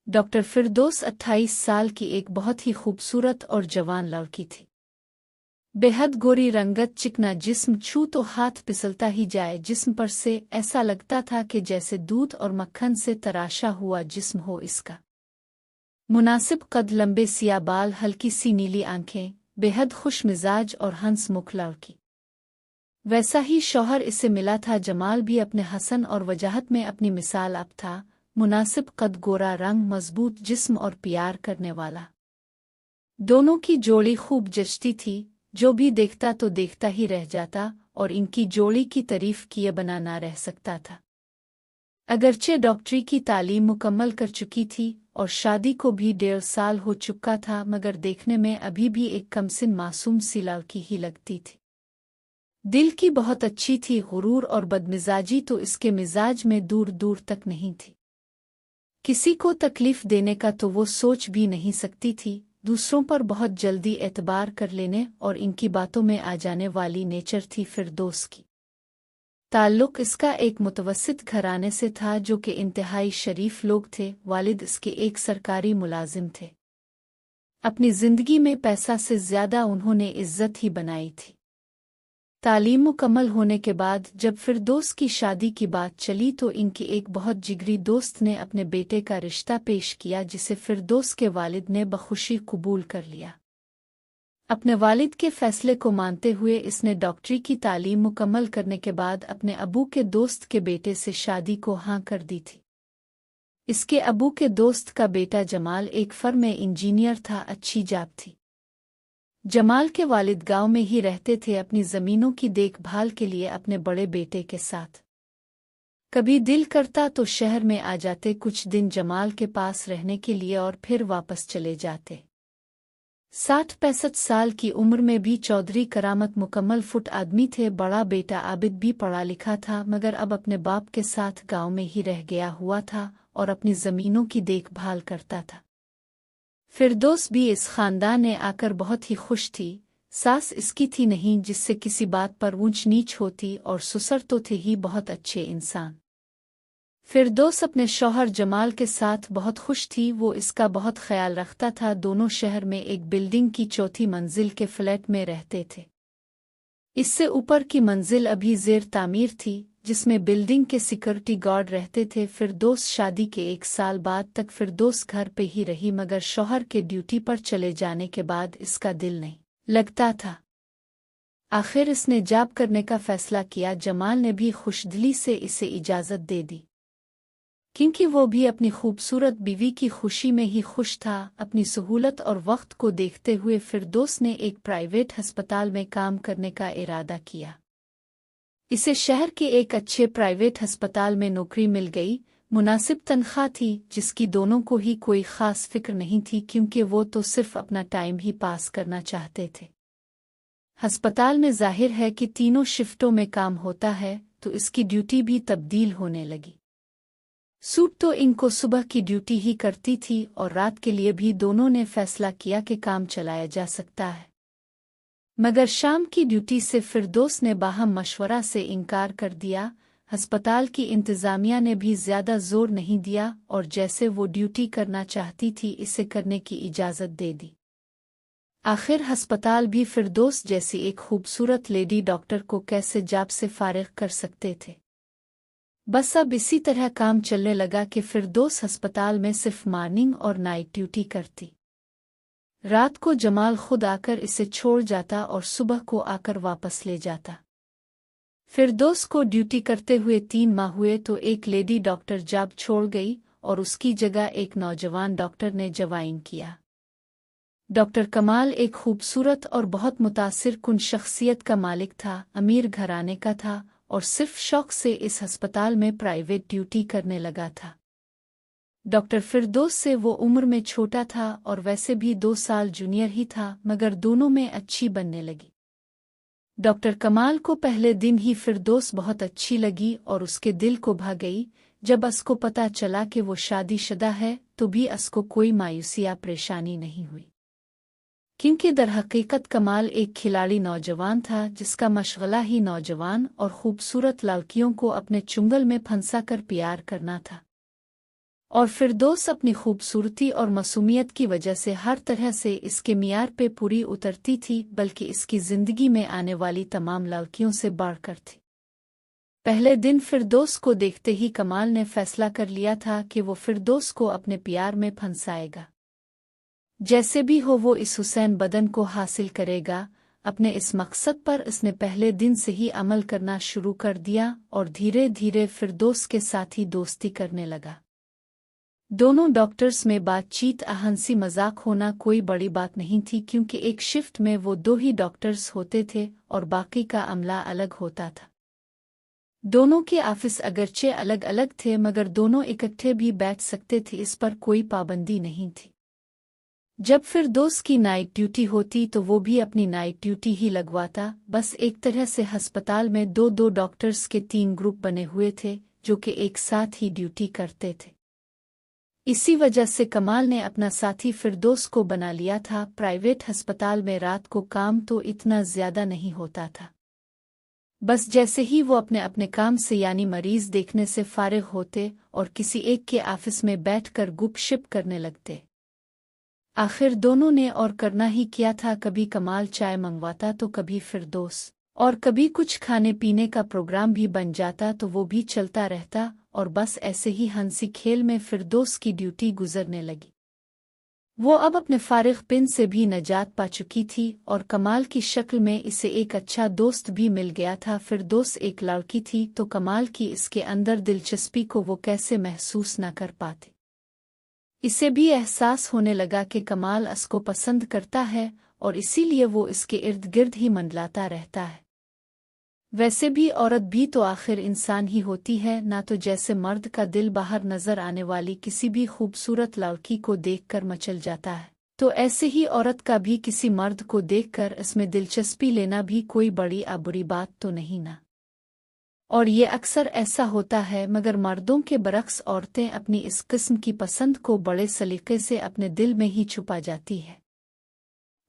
Doctor फिरदौस 28 साल की एक बहुत ही खूबसूरत और जवान लड़की थी। बेहद गोरी रंगत, चिकना जिस्म, छू तो हाथ फिसलता ही जाए जिस्म पर से, ऐसा लगता था कि जैसे दूध और मक्खन से तराशा हुआ जिस्म हो इसका। मुनासिब कद, लंबे सिया बाल, हल्की सी नीली आंखें, बेहद खुश मिजाज और हंसमुख लड़की। वैसा ही शौहर इसे मिला था। जमाल भी अपने हसन और वजाहत में अपनी मिसाल अब था। मुनासिब कद, गोरा रंग, मजबूत जिस्म और प्यार करने वाला। दोनों की जोड़ी खूब जचती थी, जो भी देखता तो देखता ही रह जाता और इनकी जोड़ी की तारीफ किए बना ना रह सकता था। अगरचे डॉक्टरी की तालीम मुकम्मल कर चुकी थी और शादी को भी 1.5 साल हो चुका था, मगर देखने में अभी भी एक कमसिन मासूम सी लड़की ही लगती थी। दिल की बहुत अच्छी थी, गुरूर और बदमिजाजी तो इसके मिजाज में दूर दूर तक नहीं थी। किसी को तकलीफ देने का तो वो सोच भी नहीं सकती थी। दूसरों पर बहुत जल्दी एतबार कर लेने और इनकी बातों में आ जाने वाली नेचर थी फिरदौस की। ताल्लुक इसका एक मुतवस्सित घराने से था जो कि इंतहाई शरीफ लोग थे। वालिद इसके एक सरकारी मुलाजिम थे। अपनी जिंदगी में पैसा से ज्यादा उन्होंने इज्जत ही बनाई थी। तालीम मुकम्मल होने के बाद जब फिरदौस की शादी की बात चली तो इनकी एक बहुत जिगरी दोस्त ने अपने बेटे का रिश्ता पेश किया, जिसे फिरदौस के वालिद ने बखुशी कबूल कर लिया। अपने वालिद के फैसले को मानते हुए इसने डॉक्टरी की तालीम मुकम्मल करने के बाद अपने अबू के दोस्त के बेटे से शादी को हाँ कर दी थी। इसके अबू के दोस्त का बेटा जमाल एक फर्म में इंजीनियर था। अच्छी जॉब थी। जमाल के वालिद गांव में ही रहते थे, अपनी जमीनों की देखभाल के लिए अपने बड़े बेटे के साथ। कभी दिल करता तो शहर में आ जाते कुछ दिन जमाल के पास रहने के लिए और फिर वापस चले जाते। 60-65 साल की उम्र में भी चौधरी करामत मुकम्मल फुट आदमी थे। बड़ा बेटा आबिद भी पढ़ा लिखा था, मगर अब अपने बाप के साथ गांव में ही रह गया हुआ था और अपनी जमीनों की देखभाल करता था। फिरदौस भी इस खानदान में आकर बहुत ही खुश थी। सास इसकी थी नहीं जिससे किसी बात पर ऊंच नीच होती, और ससुर तो थे ही बहुत अच्छे इंसान। फिरदौस अपने शौहर जमाल के साथ बहुत खुश थी। वो इसका बहुत ख्याल रखता था। दोनों शहर में एक बिल्डिंग की 4थी मंजिल के फ्लैट में रहते थे। इससे ऊपर की मंजिल अभी ज़ेर तामीर थी, जिसमें बिल्डिंग के सिक्योरिटी गार्ड रहते थे। फिरदौस शादी के 1 साल बाद तक फिरदौस घर पे ही रही, मगर शौहर के ड्यूटी पर चले जाने के बाद इसका दिल नहीं लगता था। आखिर इसने जॉब करने का फैसला किया। जमाल ने भी खुशदिली से इसे इजाज़त दे दी, क्योंकि वो भी अपनी खूबसूरत बीवी की खुशी में ही खुश था। अपनी सहूलत और वक्त को देखते हुए फिरदौस ने एक प्राइवेट अस्पताल में काम करने का इरादा किया। इसे शहर के एक अच्छे प्राइवेट अस्पताल में नौकरी मिल गई। मुनासिब तनख्वाह थी, जिसकी दोनों को ही कोई खास फिक्र नहीं थी, क्योंकि वो तो सिर्फ अपना टाइम ही पास करना चाहते थे। अस्पताल में जाहिर है कि तीनों शिफ्टों में काम होता है, तो इसकी ड्यूटी भी तब्दील होने लगी। सूट तो इनको सुबह की ड्यूटी ही करती थी और रात के लिए भी दोनों ने फैसला किया कि काम चलाया जा सकता है। मगर शाम की ड्यूटी से फिरदौस ने बाहम मशवरा से इनकार कर दिया। अस्पताल की इंतज़ामिया ने भी ज़्यादा जोर नहीं दिया और जैसे वो ड्यूटी करना चाहती थी इसे करने की इजाज़त दे दी। आखिर अस्पताल भी फिरदौस जैसी एक खूबसूरत लेडी डॉक्टर को कैसे जॉब से फारिग कर सकते थे। बस अब इसी तरह काम चलने लगा कि फिरदौस अस्पताल में सिर्फ मॉर्निंग और नाइट ड्यूटी करती। रात को जमाल खुद आकर इसे छोड़ जाता और सुबह को आकर वापस ले जाता। फिरदौस को ड्यूटी करते हुए 3 माह हुए तो एक लेडी डॉक्टर जॉब छोड़ गई और उसकी जगह एक नौजवान डॉक्टर ने ज्वाइन किया। डॉक्टर कमाल एक खूबसूरत और बहुत मुतासिर कुन शख्सियत का मालिक था। अमीर घराने का था और सिर्फ शौक से इस अस्पताल में प्राइवेट ड्यूटी करने लगा था। डॉक्टर फिरदौस से वो उम्र में छोटा था और वैसे भी 2 साल जूनियर ही था, मगर दोनों में अच्छी बनने लगी। डॉक्टर कमाल को पहले दिन ही फिरदौस बहुत अच्छी लगी और उसके दिल को भा गई। जब उसको पता चला कि वो शादीशुदा है तो भी उसको कोई मायूसी या परेशानी नहीं हुई, क्योंकि दरहकीकत कमाल एक खिलाड़ी नौजवान था जिसका मशगला ही नौजवान और खूबसूरत लड़कियों को अपने चुंगल में फंसा कर प्यार करना था। और फिरदौस अपनी खूबसूरती और मासूमियत की वजह से हर तरह से इसके मियार पे पूरी उतरती थी, बल्कि इसकी जिंदगी में आने वाली तमाम लड़कियों से बढ़कर थी। पहले दिन फिरदौस को देखते ही कमाल ने फैसला कर लिया था कि वो फिरदौस को अपने प्यार में फंसाएगा। जैसे भी हो वो इस हुसैन बदन को हासिल करेगा। अपने इस मकसद पर इसने पहले दिन से ही अमल करना शुरू कर दिया और धीरे धीरे फिरदौस के साथ ही दोस्ती करने लगा। दोनों डॉक्टर्स में बातचीत हंसी मजाक होना कोई बड़ी बात नहीं थी, क्योंकि एक शिफ्ट में वो दो ही डॉक्टर्स होते थे और बाकी का अमला अलग होता था। दोनों के ऑफिस अगरचे अलग अलग थे, मगर दोनों इकट्ठे भी बैठ सकते थे, इस पर कोई पाबंदी नहीं थी। जब फिरदौस की नाइट ड्यूटी होती तो वो भी अपनी नाइट ड्यूटी ही लगवाता। बस एक तरह से अस्पताल में दो दो डॉक्टर्स के 3 ग्रुप बने हुए थे जो कि एक साथ ही ड्यूटी करते थे। इसी वजह से कमाल ने अपना साथी फिरदौस को बना लिया था। प्राइवेट अस्पताल में रात को काम तो इतना ज्यादा नहीं होता था। बस जैसे ही वो अपने अपने काम से यानी मरीज देखने से फारिग होते और किसी एक के ऑफिस में बैठकर गुपशप करने लगते। आखिर दोनों ने और करना ही क्या था, कभी कमाल चाय मंगवाता तो कभी फिरदौस, और कभी कुछ खाने पीने का प्रोग्राम भी बन जाता तो वो भी चलता रहता। और बस ऐसे ही हंसी खेल में फिरदौस की ड्यूटी गुजरने लगी। वो अब अपने फारिग पिन से भी नजात पा चुकी थी और कमाल की शक्ल में इसे एक अच्छा दोस्त भी मिल गया था। फिरदौस एक लड़की थी तो कमाल की इसके अंदर दिलचस्पी को वो कैसे महसूस न कर पाती। इसे भी एहसास होने लगा कि कमाल इसको पसंद करता है और इसीलिए वो इसके इर्द गिर्द ही मंडलाता रहता है। वैसे भी औरत भी तो आखिर इंसान ही होती है ना, तो जैसे मर्द का दिल बाहर नजर आने वाली किसी भी खूबसूरत लड़की को देखकर मचल जाता है, तो ऐसे ही औरत का भी किसी मर्द को देखकर इसमें दिलचस्पी लेना भी कोई बड़ी बुरी बात तो नहीं ना। और ये अक्सर ऐसा होता है, मगर मर्दों के बरक्स औरतें अपनी इस किस्म की पसंद को बड़े सलीके से अपने दिल में ही छुपा जाती है।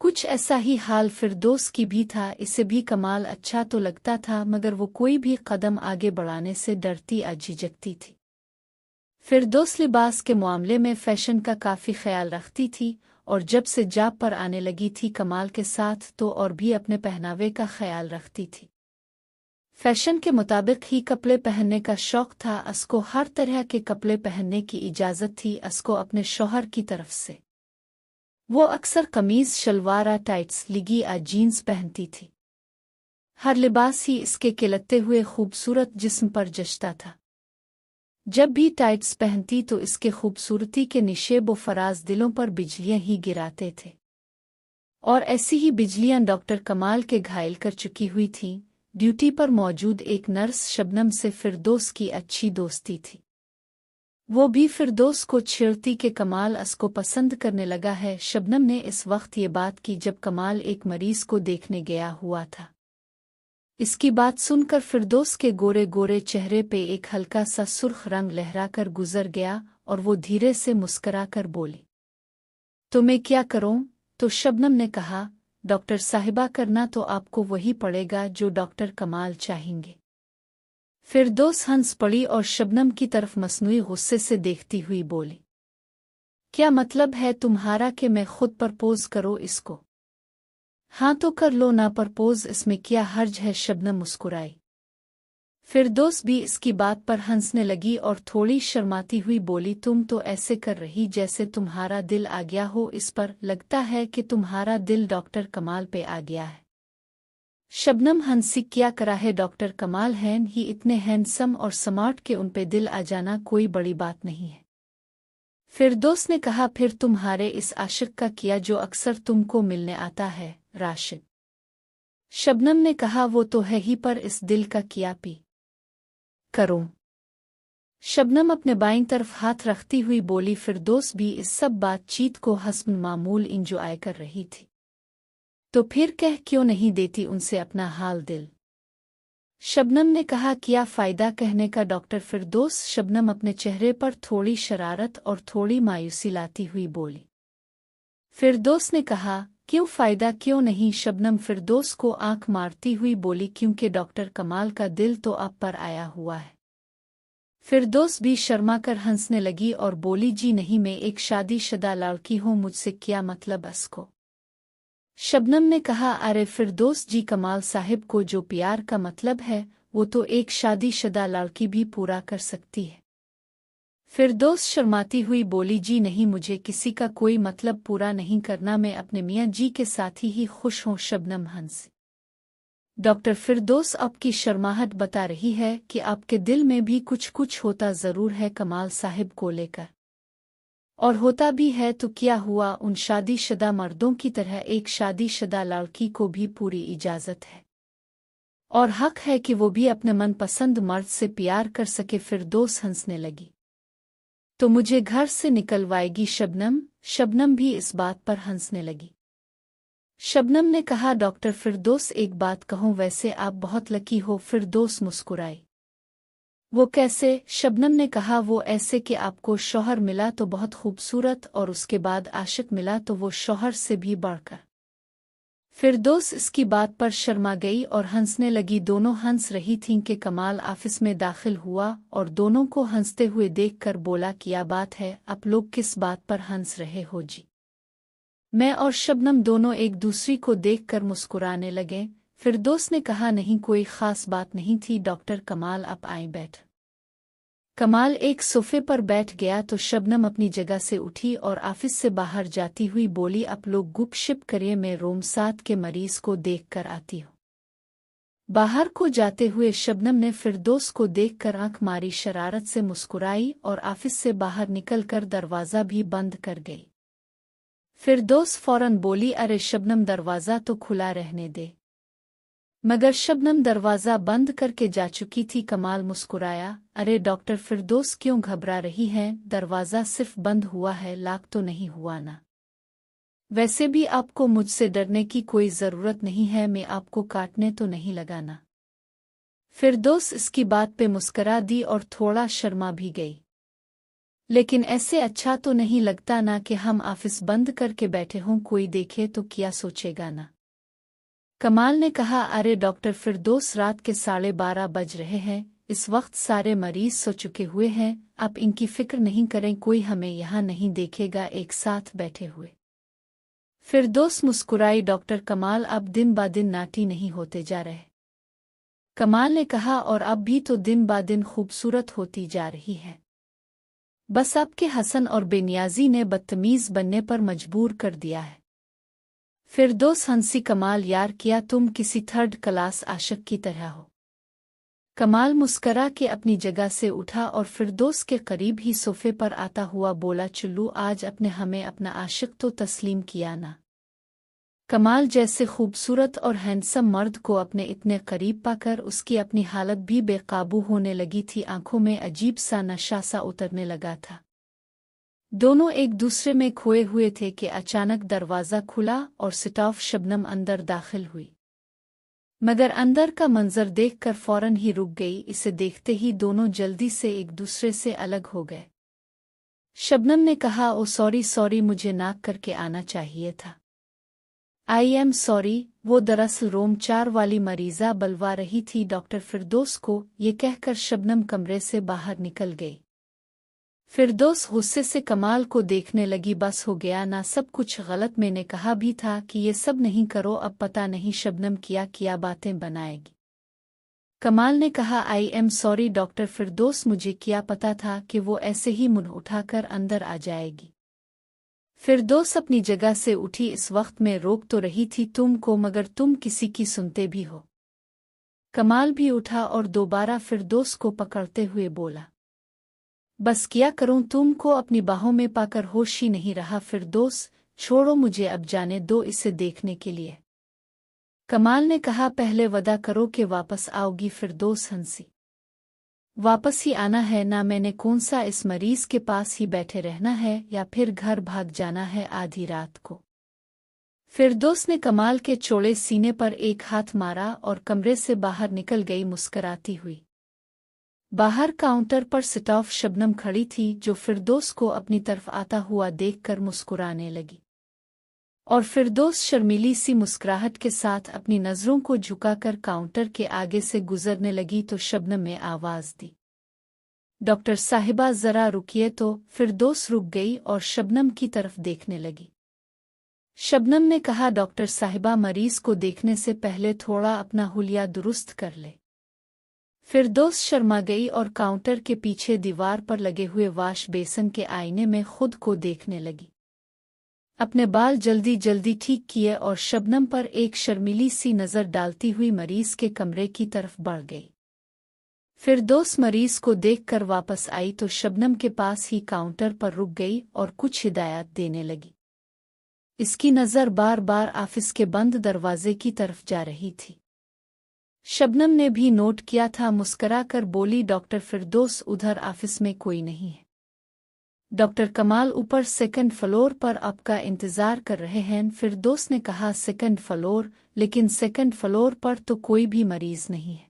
कुछ ऐसा ही हाल फिरदौस की भी था। इसे भी कमाल अच्छा तो लगता था, मगर वो कोई भी कदम आगे बढ़ाने से डरती झिझकती थी। फिरदौस लिबास के मामले में फैशन का काफ़ी ख्याल रखती थी और जब से जॉब पर आने लगी थी कमाल के साथ तो और भी अपने पहनावे का ख्याल रखती थी। फैशन के मुताबिक ही कपड़े पहनने का शौक था। उसको हर तरह के कपड़े पहनने की इजाज़त थी उसको अपने शौहर की तरफ से। वो अक्सर कमीज शलवार टाइट्स लिगी जीन्स पहनती थी। हर लिबास ही इसके खिलते हुए खूबसूरत जिस्म पर जचता था। जब भी टाइट्स पहनती तो इसके खूबसूरती के निशेब व फराज दिलों पर बिजलियां ही गिराते थे। और ऐसी ही बिजलियां डॉक्टर कमाल के घायल कर चुकी हुई थीं। ड्यूटी पर मौजूद एक नर्स शबनम से फिरदौस की अच्छी दोस्ती थी। वो भी फिरदौस को छेड़ती कि कमाल उसको पसंद करने लगा है। शबनम ने इस वक्त ये बात की जब कमाल एक मरीज को देखने गया हुआ था। इसकी बात सुनकर फिरदौस के गोरे गोरे चेहरे पे एक हल्का सा सुर्ख रंग लहराकर गुजर गया और वो धीरे से मुस्कराकर बोली, तो मैं क्या करूं? तो शबनम ने कहा, डॉक्टर साहिबा, करना तो आपको वही पड़ेगा जो डॉक्टर कमाल चाहेंगे। फिरदौस हंस पड़ी और शबनम की तरफ मसनूई गुस्से से देखती हुई बोली, क्या मतलब है तुम्हारा कि मैं खुद प्रपोज करो इसको? हाँ तो कर लो ना प्रपोज, इसमें क्या हर्ज है? शबनम मुस्कुराई। फिरदौस भी इसकी बात पर हंसने लगी और थोड़ी शर्माती हुई बोली, तुम तो ऐसे कर रही जैसे तुम्हारा दिल आ गया हो इस पर। लगता है कि तुम्हारा दिल डॉक्टर कमाल पे आ गया है। शबनम हंसी, क्या करा है, डॉक्टर कमाल हैं ही इतने हैंडसम और स्मार्ट के उन पे दिल आ जाना कोई बड़ी बात नहीं है। फिरदौस ने कहा, फिर तुम्हारे इस आशिक का किया जो अक्सर तुमको मिलने आता है, राशिद? शबनम ने कहा, वो तो है ही, पर इस दिल का किया पी करूं? शबनम अपने बाईं तरफ हाथ रखती हुई बोली। फिरदौस भी इस सब बातचीत को हस्ब मामूल इंजॉय कर रही थी, तो फिर कह क्यों नहीं देती उनसे अपना हाल दिल? शबनम ने कहा, क्या फ़ायदा कहने का डॉक्टर फिरदौस? शबनम अपने चेहरे पर थोड़ी शरारत और थोड़ी मायूसी लाती हुई बोली। फिरदौस ने कहा, क्यों फ़ायदा क्यों नहीं? शबनम फिरदौस को आंख मारती हुई बोली, क्योंकि डॉक्टर कमाल का दिल तो आप पर आया हुआ है। फिरदौस भी शर्मा कर हंसने लगी और बोली, जी नहीं, मैं एक शादीशुदा लड़की हूँ, मुझसे क्या मतलब इसको। शबनम ने कहा, अरे फिरदौस जी, कमाल साहिब को जो प्यार का मतलब है वो तो एक शादीशुदा लड़की भी पूरा कर सकती है। फिरदौस शर्माती हुई बोली, जी नहीं, मुझे किसी का कोई मतलब पूरा नहीं करना, मैं अपने मियाँ जी के साथ ही खुश हूँ। शबनम हंसी। डॉक्टर फिरदौस आपकी शर्माहट बता रही है कि आपके दिल में भी कुछ कुछ होता ज़रूर है कमाल साहिब को लेकर, और होता भी है तो क्या हुआ, उन शादीशुदा मर्दों की तरह एक शादीशुदा लड़की को भी पूरी इजाज़त है और हक है कि वो भी अपने मनपसंद मर्द से प्यार कर सके। फिरदौस हंसने लगी। तो मुझे घर से निकलवाएगी शबनम? शबनम भी इस बात पर हंसने लगी। शबनम ने कहा, डॉक्टर फिरदौस, एक बात कहूँ, वैसे आप बहुत लकी हो। फिरदौस मुस्कुराई। वो कैसे? शबनम ने कहा, वो ऐसे कि आपको शौहर मिला तो बहुत खूबसूरत, और उसके बाद आशिक मिला तो वो शौहर से भी बढ़कर। फिरदौस इसकी बात पर शर्मा गई और हंसने लगी। दोनों हंस रही थीं कि कमाल ऑफिस में दाखिल हुआ और दोनों को हंसते हुए देखकर बोला, क्या बात है, आप लोग किस बात पर हंस रहे हो जी? मैं और शबनम दोनों एक दूसरी को देखकर मुस्कुराने लगे। फिरदौस ने कहा, नहीं, कोई खास बात नहीं थी डॉक्टर। कमाल आप आए, बैठ। कमाल एक सोफे पर बैठ गया तो शबनम अपनी जगह से उठी और ऑफिस से बाहर जाती हुई बोली, आप लोग गुपशप करिए, मैं रूम 7 के मरीज को देख कर आती हूँ। बाहर को जाते हुए शबनम ने फिरदौस को देखकर आंख मारी, शरारत से मुस्कुराई और ऑफिस से बाहर निकलकर दरवाज़ा भी बंद कर गई। फिरदौस फौरन बोली, अरे शबनम, दरवाज़ा तो खुला रहने दे। मगर शबनम दरवाज़ा बंद करके जा चुकी थी। कमाल मुस्कुराया, अरे डॉक्टर फिरदौस, क्यों घबरा रही हैं? दरवाज़ा सिर्फ बंद हुआ है, लाक तो नहीं हुआ ना। वैसे भी आपको मुझसे डरने की कोई ज़रूरत नहीं है, मैं आपको काटने तो नहीं लगाना। फिरदौस इसकी बात पे मुस्करा दी और थोड़ा शर्मा भी गई। लेकिन ऐसे अच्छा तो नहीं लगता ना कि हम ऑफिस बंद करके बैठे हों, कोई देखे तो क्या सोचेगा ना। कमाल ने कहा, अरे डॉक्टर फिरदौस, रात के 12:30 बज रहे हैं, इस वक्त सारे मरीज सो चुके हुए हैं, आप इनकी फिक्र नहीं करें, कोई हमें यहाँ नहीं देखेगा एक साथ बैठे हुए। फिरदौस मुस्कुराई, डॉक्टर कमाल, अब दिन ब दिन नाटी नहीं होते जा रहे। कमाल ने कहा, और अब भी तो दिन ब दिन खूबसूरत होती जा रही है। बस आपके हसन और बेनियाजी ने बदतमीज बनने पर मजबूर कर दिया है। फिरदौस हंसी, कमाल, यार क्या तुम किसी थर्ड क्लास आशिक की तरह हो? कमाल मुस्करा के अपनी जगह से उठा और फिरदौस के करीब ही सोफे पर आता हुआ बोला, चुल्लू, आज अपने हमें अपना आशिक तो तस्लीम किया ना। कमाल जैसे खूबसूरत और हैंडसम मर्द को अपने इतने करीब पाकर उसकी अपनी हालत भी बेकाबू होने लगी थी। आंखों में अजीब सा नशा सा उतरने लगा था। दोनों एक दूसरे में खोए हुए थे कि अचानक दरवाज़ा खुला और सिटाफ शबनम अंदर दाखिल हुई। मगर अंदर का मंजर देखकर फौरन ही रुक गई। इसे देखते ही दोनों जल्दी से एक दूसरे से अलग हो गए। शबनम ने कहा, ओ सॉरी सॉरी, मुझे नाक करके आना चाहिए था। I am sorry. वो दरअसल रोम 4 वाली मरीज़ा बलवा रही थी डॉक्टर फिरदौस को। ये कहकर शबनम कमरे से बाहर निकल गई। फिरदौस गुस्से से कमाल को देखने लगी, बस हो गया ना, सब कुछ गलत, मैंने कहा भी था कि ये सब नहीं करो। अब पता नहीं शबनम क्या बातें बनाएगी। कमाल ने कहा, आई एम सॉरी डॉक्टर फिरदौस, मुझे क्या पता था कि वो ऐसे ही मुंह उठाकर अंदर आ जाएगी। फिरदौस अपनी जगह से उठी, इस वक्त में रोक तो रही थी तुमको, मगर तुम किसी की सुनते भी हो। कमाल भी उठा और दोबारा फिरदौस को पकड़ते हुए बोला, बस क्या करूं, तुमको अपनी बाहों में पाकर होश ही नहीं रहा। फिरदौस, छोड़ो मुझे, अब जाने दो इसे देखने के लिए। कमाल ने कहा, पहले वदा करो कि वापस आओगी। फिरदौस हंसी, वापस ही आना है ना, मैंने कौन सा इस मरीज के पास ही बैठे रहना है या फिर घर भाग जाना है आधी रात को। फिरदौस ने कमाल के चौड़े सीने पर एक हाथ मारा और कमरे से बाहर निकल गई मुस्कराती हुई। बाहर काउंटर पर सिटाफ शबनम खड़ी थी, जो फिरदौस को अपनी तरफ आता हुआ देखकर मुस्कुराने लगी, और फिरदौस शर्मीली सी मुस्कुराहट के साथ अपनी नज़रों को झुकाकर काउंटर के आगे से गुजरने लगी तो शबनम ने आवाज़ दी, डॉक्टर साहिबा ज़रा रुकिए तो फिरदौस रुक गई और शबनम की तरफ देखने लगी। शबनम ने कहा, डॉक्टर साहिबा, मरीज को देखने से पहले थोड़ा अपना हुलिया दुरुस्त कर ले। फिरदौस शर्मा गई और काउंटर के पीछे दीवार पर लगे हुए वाश बेसन के आईने में खुद को देखने लगी। अपने बाल जल्दी जल्दी ठीक किए और शबनम पर एक शर्मीली सी नज़र डालती हुई मरीज के कमरे की तरफ बढ़ गई। फिरदौस मरीज को देखकर वापस आई तो शबनम के पास ही काउंटर पर रुक गई और कुछ हिदायत देने लगी। इसकी नज़र बार बार ऑफिस के बंद दरवाजे की तरफ जा रही थी। शबनम ने भी नोट किया था, मुस्करा कर बोली, डॉक्टर फिरदौस, उधर ऑफिस में कोई नहीं है। डॉक्टर कमाल ऊपर सेकंड फ्लोर पर आपका इंतज़ार कर रहे हैं। फिरदौस ने कहा, सेकंड फ्लोर? लेकिन सेकंड फ्लोर पर तो कोई भी मरीज नहीं है।